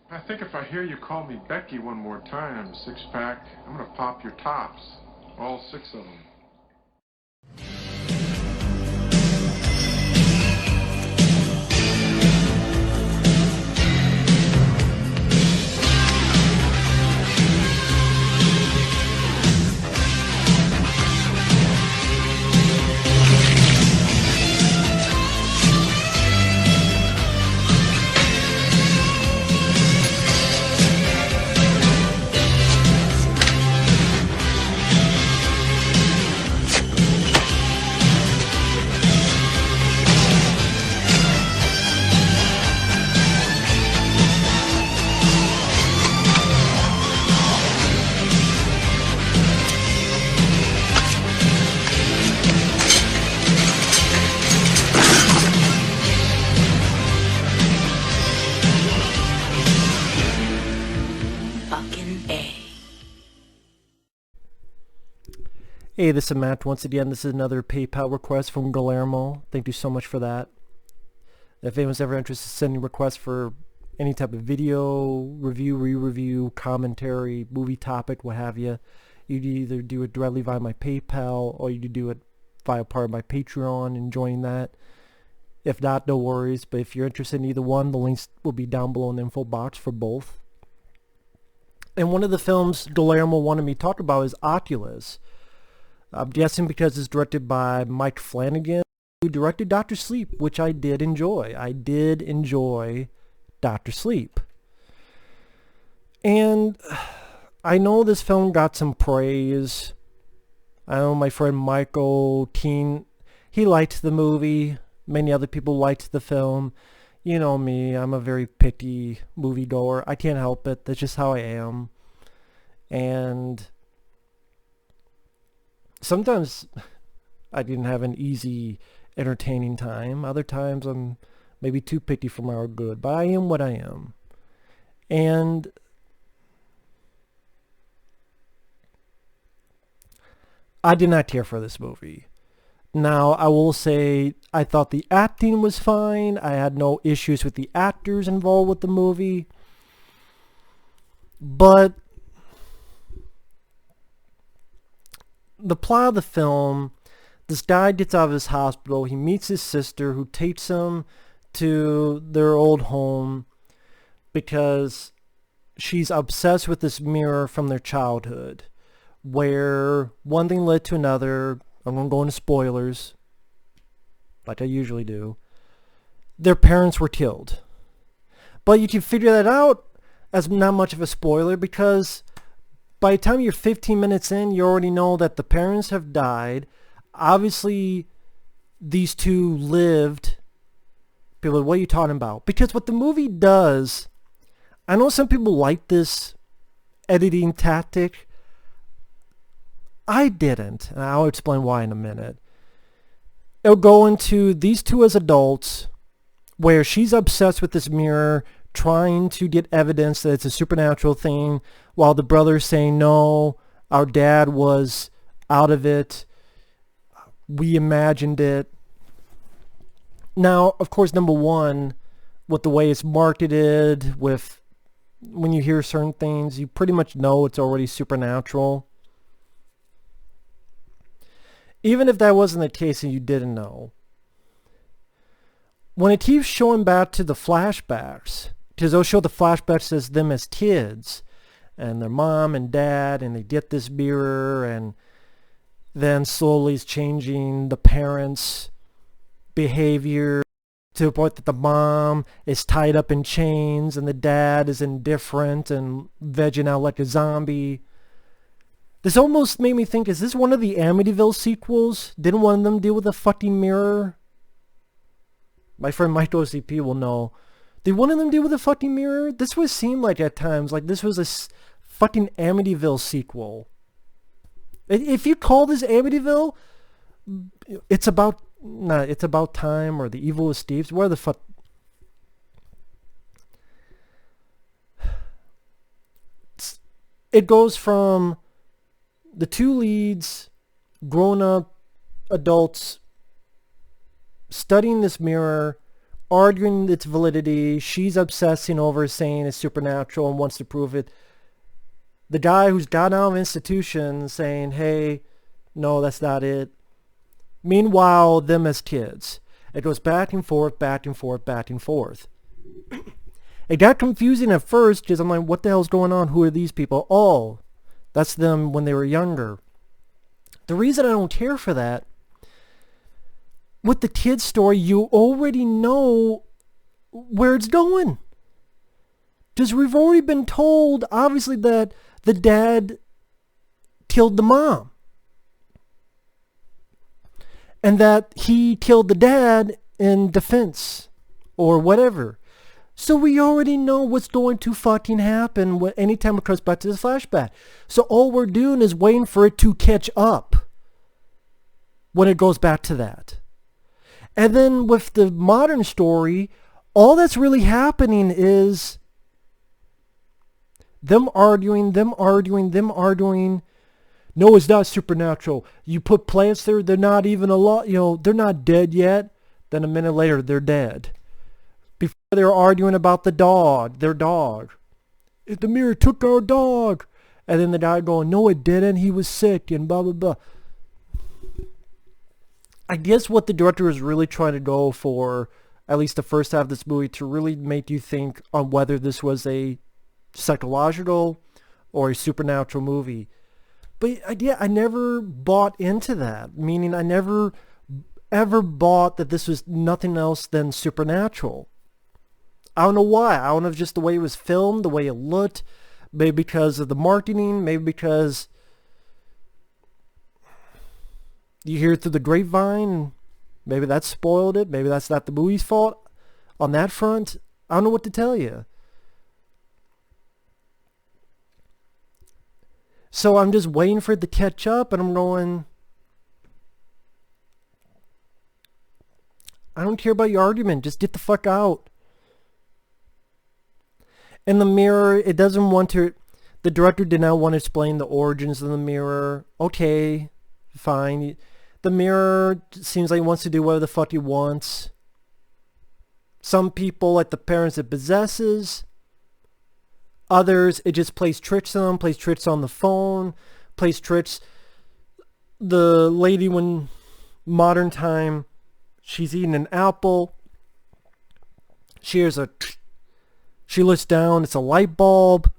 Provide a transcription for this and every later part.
I think if I hear you call me Becky one more time, six-pack, I'm gonna pop your tops. All six of them. Hey, this is Matt. Once again, this is another PayPal request from Guillermo. Thank you so much for that. If anyone's ever interested in sending requests for any type of video, review, re-review, commentary, movie topic, what have you, you can either do it directly via my PayPal or you can do it via part of my Patreon and join that. If not, no worries. But if you're interested in either one, the links will be down below in the info box for both. And one of the films Guillermo wanted me to talk about is Oculus. I'm guessing because it's directed by Mike Flanagan, who directed Dr. Sleep, which I did enjoy. I did enjoy Dr. Sleep. And I know this film got some praise. I know my friend Michael Teen, he liked the movie. Many other people liked the film. You know me, I'm a very picky moviegoer. I can't help it. That's just how I am. And sometimes I didn't have an easy, entertaining time. Other times I'm maybe too picky for my own good. But I am what I am. And I did not care for this movie. Now, I will say I thought the acting was fine. I had no issues with the actors involved with the movie. But the plot of the film, this guy gets out of his hospital. He meets his sister who takes him to their old home because she's obsessed with this mirror from their childhood, where one thing led to another. I'm going to go into spoilers, like I usually do. Their parents were killed. But you can figure that out as not much of a spoiler because by the time you're 15 minutes in, you already know that the parents have died. Obviously, these two lived. People are like, what are you talking about? Because what the movie does, I know some people like this editing tactic. I didn't, and I'll explain why in a minute. It'll go into these two as adults, where she's obsessed with this mirror, trying to get evidence that it's a supernatural thing, while the brother's saying, no, our dad was out of it, we imagined it. Now, of course, number one, with the way it's marketed, with when you hear certain things, you pretty much know it's already supernatural. Even if that wasn't the case and you didn't know. When it keeps showing back to the flashbacks, because they'll show the flashbacks as them as kids, and their mom and dad, and they get this mirror, and then slowly it's changing the parents' behavior to the point that the mom is tied up in chains, and the dad is indifferent and vegging out like a zombie. This almost made me think, is this one of the Amityville sequels? Didn't one of them deal with a fucking mirror? My friend Mike OCP will know. Did one of them deal with a fucking mirror? This would seem like at times like this was a fucking Amityville sequel. If you call this Amityville, it's about time or the evil of Steve's. Where the fuck? It goes from the two leads, grown-up adults, studying this mirror, arguing its validity. She's obsessing over saying it's supernatural and wants to prove it. The guy who's got out of institution saying, hey, no, that's not it. Meanwhile, them as kids. It goes back and forth, back and forth, back and forth. It got confusing at first because I'm like, what the hell's going on? Who are these people? Oh, that's them when they were younger. The reason I don't care for that, with the kid's story, you already know where it's going. Because we've already been told, obviously, that the dad killed the mom. And that he killed the dad in defense. Or whatever. So we already know what's going to fucking happen anytime it comes back to the flashback. So all we're doing is waiting for it to catch up when it goes back to that. And then with the modern story, all that's really happening is them arguing. No, it's not supernatural. You put plants there, they're not even alive. They're not dead yet. Then a minute later, they're dead. Before they were arguing about their dog. If the mirror took our dog. And then the guy going, no, it didn't. He was sick and blah, blah, blah. I guess what the director is really trying to go for, at least the first half of this movie, to really make you think on whether this was a psychological or a supernatural movie. But I never bought into that. Meaning I never ever bought that this was nothing else than supernatural. I don't know why. I don't know if just the way it was filmed, the way it looked, maybe because of the marketing, maybe because you hear it through the grapevine, maybe that spoiled it, maybe that's not the movie's fault on that front. I don't know what to tell you. So I'm just waiting for it to catch up, and I'm going, I don't care about your argument, just get the fuck out. In the mirror, it doesn't want to, the director did not want to explain the origins of the mirror. Okay, fine. The mirror seems like he wants to do whatever the fuck he wants. Some people, like the parents, it possesses. Others, it just plays tricks on them, plays tricks on the phone, plays tricks. The lady, when modern time, she's eating an apple. She hears a... She looks down, it's a light bulb.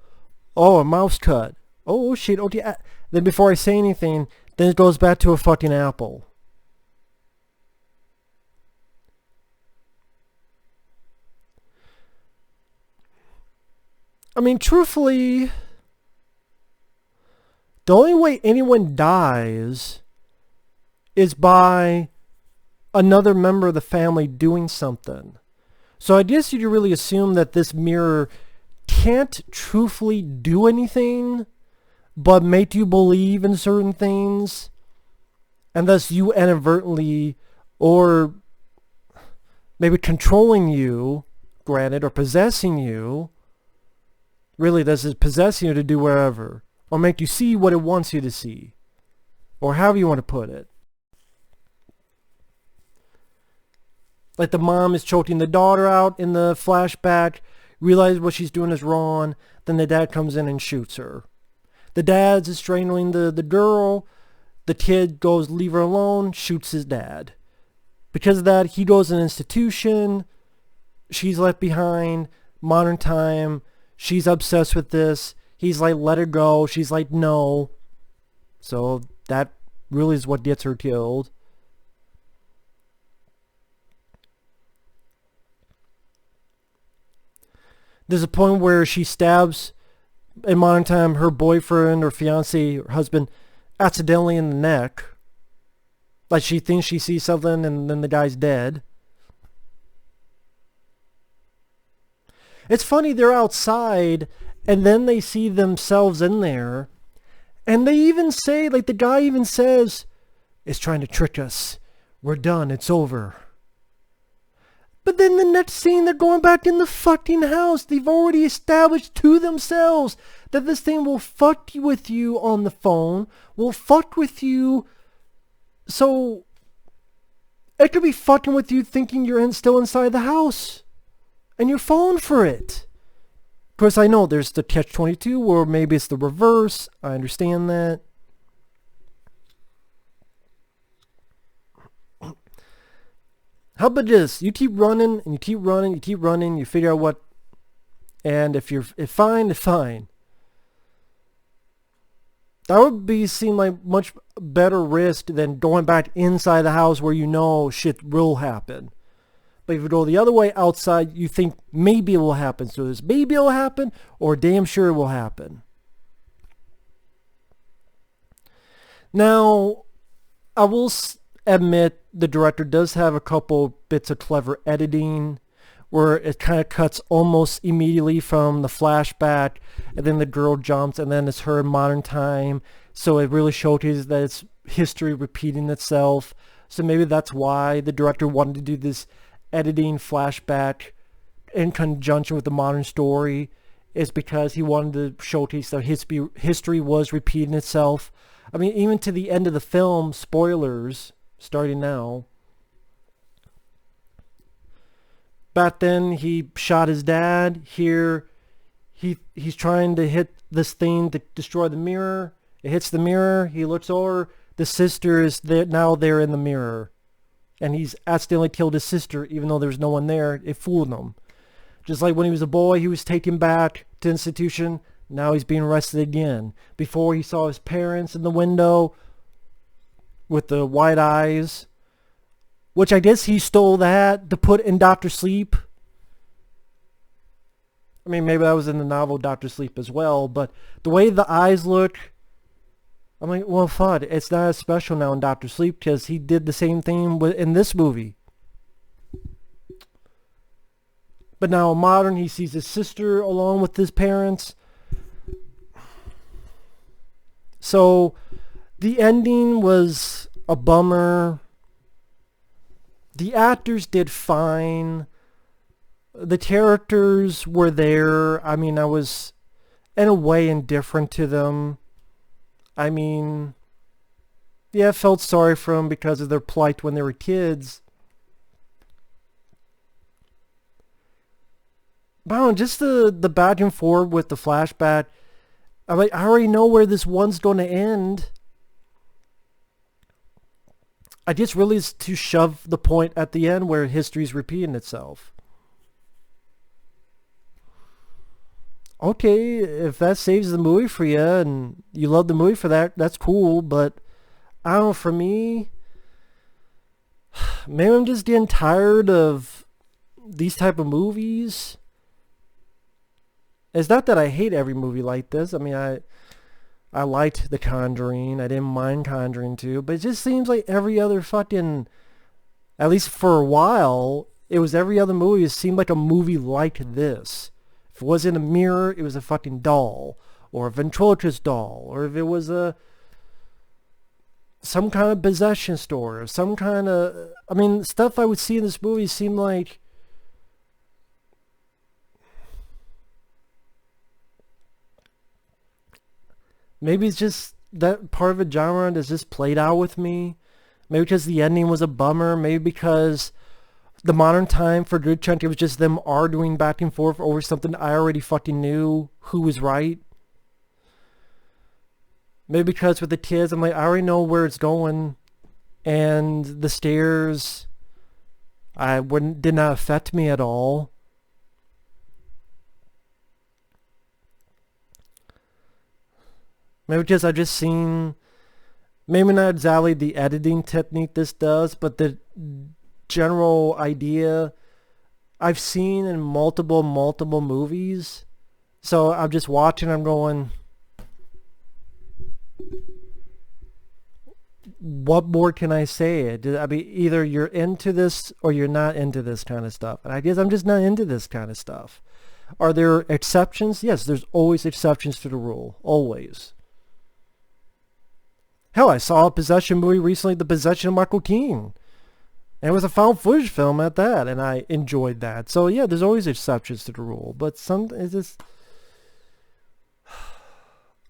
Oh, a mouse cut. Oh, shit, okay. Then before I say anything, then it goes back to a fucking apple. I mean, truthfully, the only way anyone dies is by another member of the family doing something. So I guess you could really assume that this mirror can't truthfully do anything but make you believe in certain things, and thus you inadvertently, or maybe controlling you, granted, or possessing you. Really, this is possessing you to do wherever, or make you see what it wants you to see, or however you want to put it. Like the mom is choking the daughter out in the flashback, realizes what she's doing is wrong, then the dad comes in and shoots her. The dad's strangling the girl, the kid goes, leave her alone, shoots his dad. Because of that, he goes to an institution, she's left behind, modern time, she's obsessed with this, he's like, let her go, she's like, no. So that really is what gets her killed. There's a point where she stabs, in modern time, her boyfriend or fiance or husband accidentally in the neck. Like she thinks she sees something and then the guy's dead. It's funny, they're outside and then they see themselves in there. And they even say, like the guy even says, it's trying to trick us. We're done, it's over. But then the next scene, they're going back in the fucking house. They've already established to themselves that this thing will fuck with you on the phone, will fuck with you. So It could be fucking with you thinking you're still inside the house. And you're falling for it. Of course, I know there's the catch-22 where maybe it's the reverse. I understand that. How about this? You keep running and you keep running, you keep running, you figure out what, and if fine, it's fine. That would seem like much better risk than going back inside the house where you know shit will happen. But if you go the other way outside, you think maybe it will happen. So there's maybe it will happen or damn sure it will happen. Now, I will admit the director does have a couple bits of clever editing where it kind of cuts almost immediately from the flashback and then the girl jumps and then it's her in modern time. So it really showcases that it's history repeating itself. So maybe that's why the director wanted to do this editing flashback in conjunction with the modern story, is because he wanted to showcase that history was repeating itself. I mean, even to the end of the film, spoilers, starting now. Back then, he shot his dad. Here, he's trying to hit this thing to destroy the mirror. It hits the mirror. He looks over. The sister is now there in the mirror. And he's accidentally killed his sister, even though there's no one there. It fooled him. Just like when he was a boy, he was taken back to institution. Now he's being arrested again. Before, he saw his parents in the window with the white eyes, which I guess he stole that to put in Dr. Sleep. I mean, maybe that was in the novel Dr. Sleep as well, but the way the eyes look, I'm like, well, fuck, it's not as special now in Dr. Sleep because he did the same thing in this movie. But now in modern, he sees his sister along with his parents. So the ending was a bummer. The actors did fine. The characters were there. I mean, I was in a way indifferent to them. I mean, yeah, I felt sorry for them because of their plight when they were kids. But I don't know, just the back and forth with the flashback. I'm like, I already know where this one's going to end. I just really is to shove the point at the end where history's repeating itself. Okay, if that saves the movie for you and you love the movie for that, that's cool. But I don't know, for me, maybe I'm just getting tired of these type of movies. It's not that I hate every movie like this. I mean, I liked The Conjuring. I didn't mind Conjuring 2. But it just seems like every other fucking, at least for a while, it was every other movie. It seemed like a movie like this. If it wasn't a mirror, it was a fucking doll. Or a ventriloquist doll. Or if it was some kind of possession story. Or some kind of, I mean, stuff I would see in this movie seemed like, maybe it's just that part of a genre that's just played out with me. Maybe because the ending was a bummer. Maybe because the modern time, for a good chunk, it was just them arguing back and forth over something I already fucking knew who was right. Maybe because with the kids, I'm like, I already know where it's going. And the stairs, did not affect me at all. Maybe because I've just seen, maybe not exactly the editing technique this does, but the general idea I've seen in multiple movies. So I'm just watching, I'm going, what more can I say? I mean, either you're into this or you're not into this kind of stuff. And I guess I'm just not into this kind of stuff. Are there exceptions? Yes, there's always exceptions to the rule. Always. Hell, I saw a possession movie recently, The Possession of Michael Keaton. And it was a found footage film at that, and I enjoyed that. So yeah, there's always exceptions to the rule. But it's just,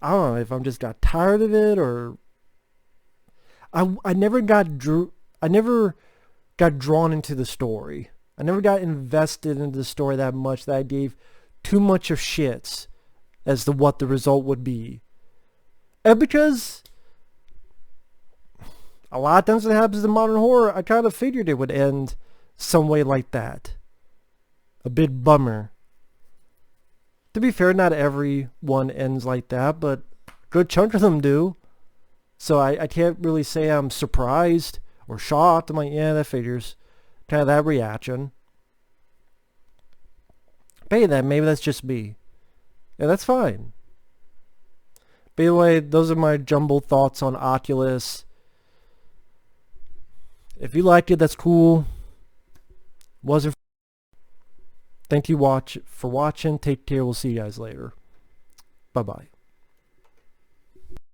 I don't know if I'm just got tired of it or I never got drawn into the story. I never got invested into the story that much that I gave too much of shits as to what the result would be. And because a lot of times when it happens in modern horror, I kind of figured it would end some way like that. A bit bummer. To be fair, not every one ends like that, but a good chunk of them do. So I can't really say I'm surprised or shocked. I'm like, yeah, that figures. Kind of that reaction. But hey, then maybe that's just me. Yeah, that's fine. But anyway, those are my jumbled thoughts on Oculus. If you liked it, that's cool. Wasn't. Thank you for watching. Take care. We'll see you guys later. Bye-bye.